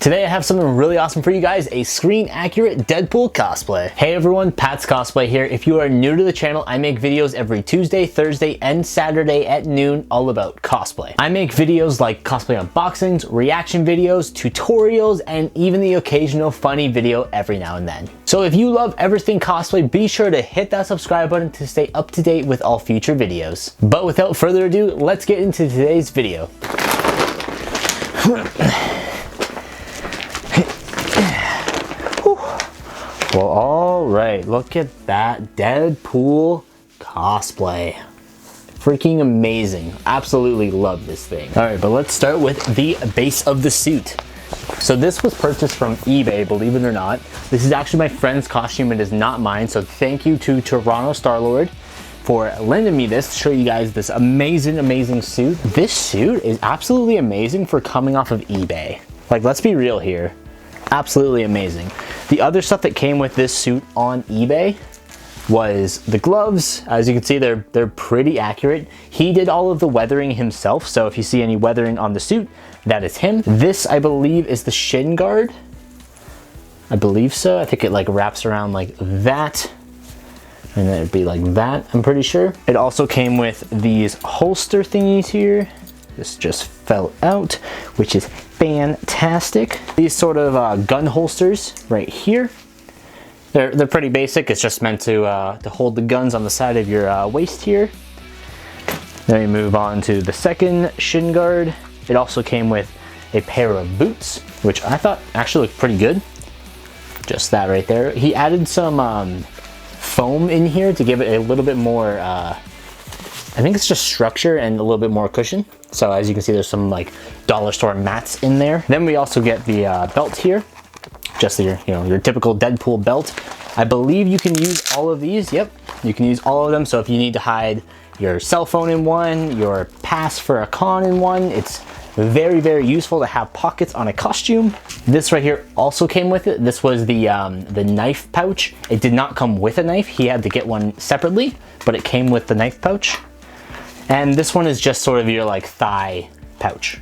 Today I have something really awesome for you guys, a screen accurate Deadpool cosplay. Hey everyone, Pat's Cosplay here. If you are new to the channel, I make videos every Tuesday, Thursday, and Saturday at noon all about cosplay. I make videos like cosplay unboxings, reaction videos, tutorials, and even the occasional funny video every now and then. So if you love everything cosplay, be sure to hit that subscribe button to stay up to date with all future videos. But without further ado, let's get into today's video. Well, all right, look at that Deadpool cosplay. Freaking amazing. Absolutely love this thing. All right, but let's start with the base of the suit. So this was purchased from eBay, believe it or not. This is actually my friend's costume. It is not mine. So thank you to Toronto Star-Lord for lending me this to show you guys this amazing suit. This suit is absolutely amazing for coming off of eBay. Like, let's be real here. Absolutely amazing. The other stuff that came with this suit on eBay was the gloves. As you can see, they're pretty accurate. He did all of the weathering himself, so if you see any weathering on the suit, that is him. This, I believe, is the Shin Guard. I believe so. I think it like wraps around like that, and then it'd be like that, I'm pretty sure. It also came with these holster thingies here. This just fell out, which is fantastic. These sort of gun holsters right here. They're pretty basic. It's just meant to hold the guns on the side of your waist here. Then we move on to the second Shin Guard. It also came with a pair of boots, which I thought actually looked pretty good. Just that right there. He added some foam in here to give it a little bit more, I think it's just structure and a little bit more cushion. So as you can see, there's some like dollar store mats in there. Then we also get the belt here, just your typical Deadpool belt. I believe you can use all of these. Yep, you can use all of them. So if you need to hide your cell phone in one, your pass for a con in one, it's very useful to have pockets on a costume. This right here also came with it. This was the knife pouch. It did not come with a knife. He had to get one separately, but it came with the knife pouch. And this one is just sort of your like thigh pouch.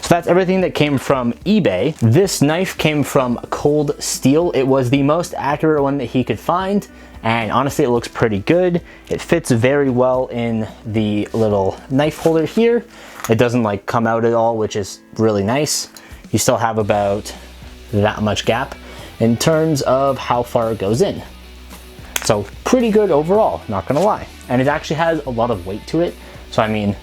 So that's everything that came from eBay. This knife came from Cold Steel. It was the most accurate one that he could find. And honestly, it looks pretty good. It fits very well in the little knife holder here. It doesn't like come out at all, which is really nice. You still have about that much gap in terms of how far it goes in. So pretty good overall, not gonna lie. And it actually has a lot of weight to it. So I mean,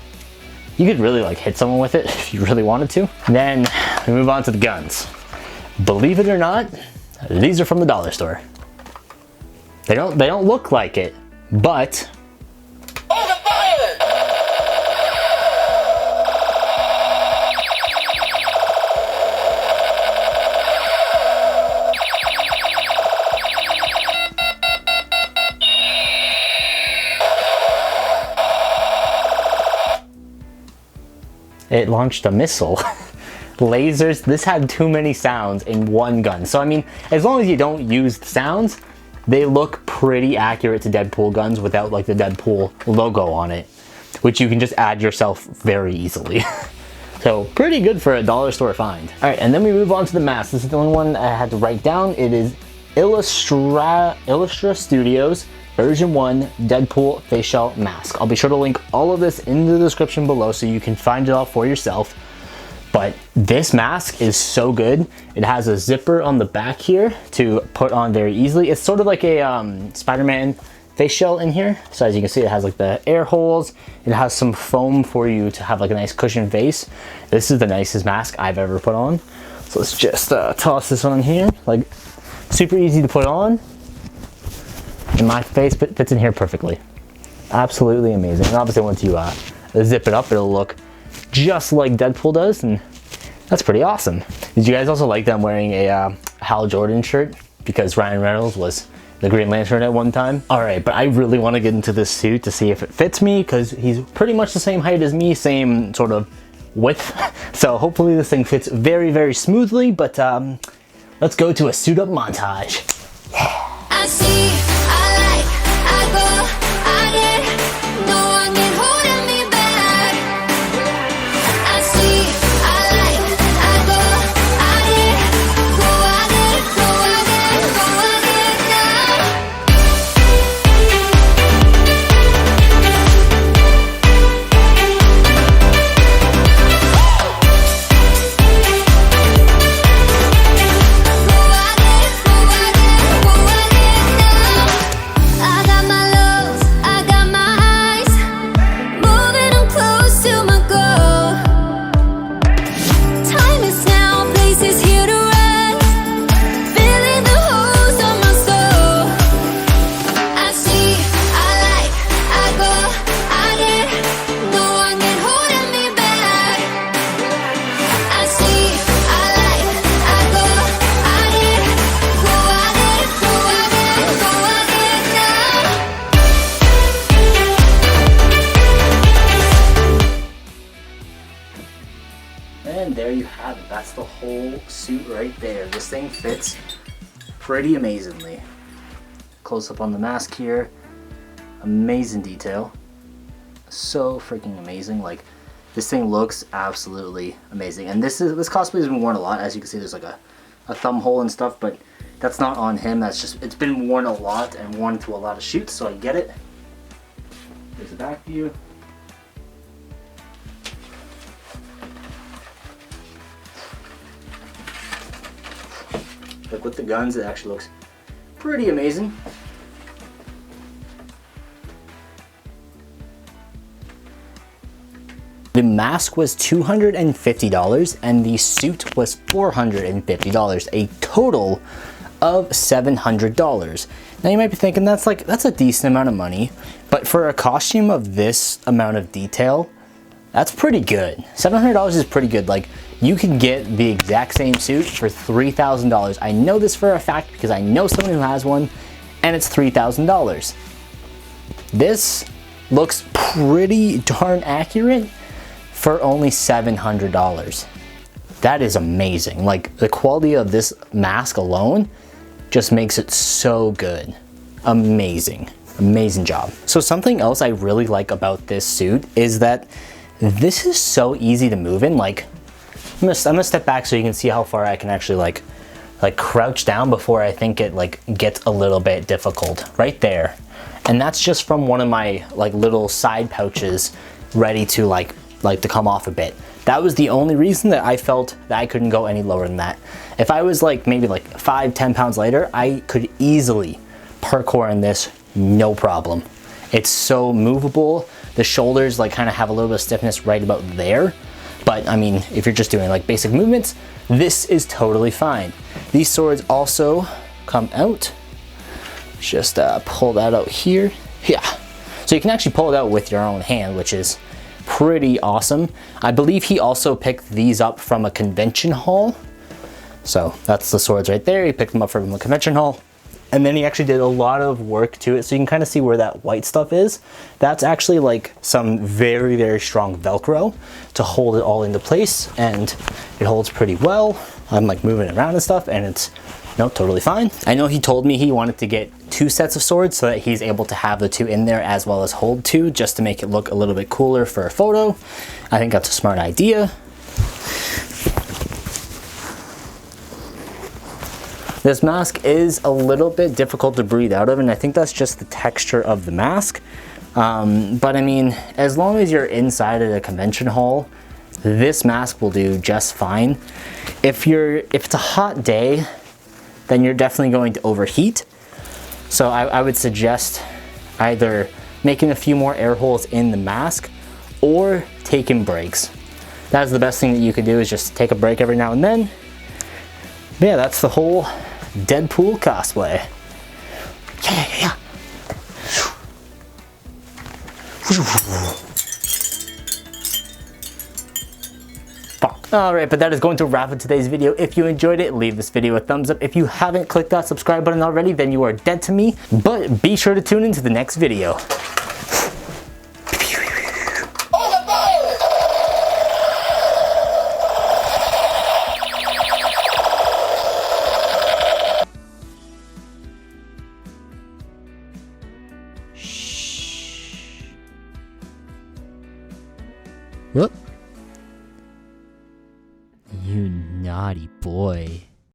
you could really like hit someone with it if you really wanted to. And then we move on to the guns. Believe it or not, these are from the dollar store. They don't look like it, but it launched a missile. Lasers, this had too many sounds in one gun. So I mean, as long as you don't use the sounds, they look pretty accurate to Deadpool guns without like the Deadpool logo on it, which you can just add yourself very easily. So pretty good for a dollar store find. All right, and then we move on to the mask. This is the only one I had to write down. It is Illustra Studios version 1 Deadpool face shell mask. I'll be sure to link all of this in the description below so you can find it all for yourself. But this mask is so good. It has a zipper on the back here to put on very easily. It's sort of like a Spider-Man face shell in here. So as you can see, it has like the air holes. It has some foam for you to have like a nice cushioned face. This is the nicest mask I've ever put on. So let's just toss this on here. Like, super easy to put on. And my face fits in here perfectly. Absolutely amazing. And obviously once you zip it up, it'll look just like Deadpool does, and that's pretty awesome. Did you guys also like that I'm wearing a Hal Jordan shirt? Because Ryan Reynolds was the Green Lantern at one time. All right, but I really want to get into this suit to see if it fits me, because he's pretty much the same height as me, same sort of width. So hopefully this thing fits very smoothly, but let's go to a suit up montage. I see, I like, I go, I get, no one can hold me back. I see, I like, I go, I the whole suit right there. This thing fits pretty amazingly. Close up on the mask here. Amazing detail. So freaking amazing. Like, this thing looks absolutely amazing. And this cosplay has been worn a lot. As you can see, there's like a thumb hole and stuff, but that's not on him. That's just, it's been worn a lot and worn to a lot of shoots, so I get it. There's the back view. Like, with the guns, it actually looks pretty amazing. The mask was $250 and the suit was $450, a total of $700. Now you might be thinking that's a decent amount of money, but for a costume of this amount of detail, that's pretty good. $700 is pretty good. Like, you can get the exact same suit for $3,000. I know this for a fact because I know someone who has one, and it's $3,000. This looks pretty darn accurate for only $700. That is amazing. Like, the quality of this mask alone just makes it so good. Amazing. Amazing job. So something else I really like about this suit is that this is so easy to move in. Like, I'm gonna step back so you can see how far I can actually like crouch down before I think it like gets a little bit difficult. Right there. And that's just from one of my like little side pouches ready to like to come off a bit. That was the only reason that I felt that I couldn't go any lower than that. If I was like maybe like 5-10 pounds lighter, I could easily parkour in this, no problem. It's so movable. The shoulders like kind of have a little bit of stiffness right about there. But I mean, if you're just doing like basic movements, this is totally fine. These swords also come out. Just pull that out here. Yeah. So you can actually pull it out with your own hand, which is pretty awesome. I believe he also picked these up from a convention hall. So that's the swords right there. He picked them up from a convention hall. And then he actually did a lot of work to it. So you can kind of see where that white stuff is. That's actually like some very, very strong Velcro to hold it all into place. And it holds pretty well. I'm like moving it around and stuff, and it's totally fine. I know he told me he wanted to get 2 sets of swords so that he's able to have the 2 in there as well as hold 2, just to make it look a little bit cooler for a photo. I think that's a smart idea. This mask is a little bit difficult to breathe out of, and I think that's just the texture of the mask. But I mean, as long as you're inside at a convention hall, this mask will do just fine. If it's a hot day, then you're definitely going to overheat. So I would suggest either making a few more air holes in the mask or taking breaks. That's the best thing that you could do, is just take a break every now and then. But yeah, that's the whole Deadpool cosplay. Yeah. Alright, but that is going to wrap up today's video. If you enjoyed it, leave this video a thumbs up. If you haven't clicked that subscribe button already, then you are dead to me. But be sure to tune into the next video.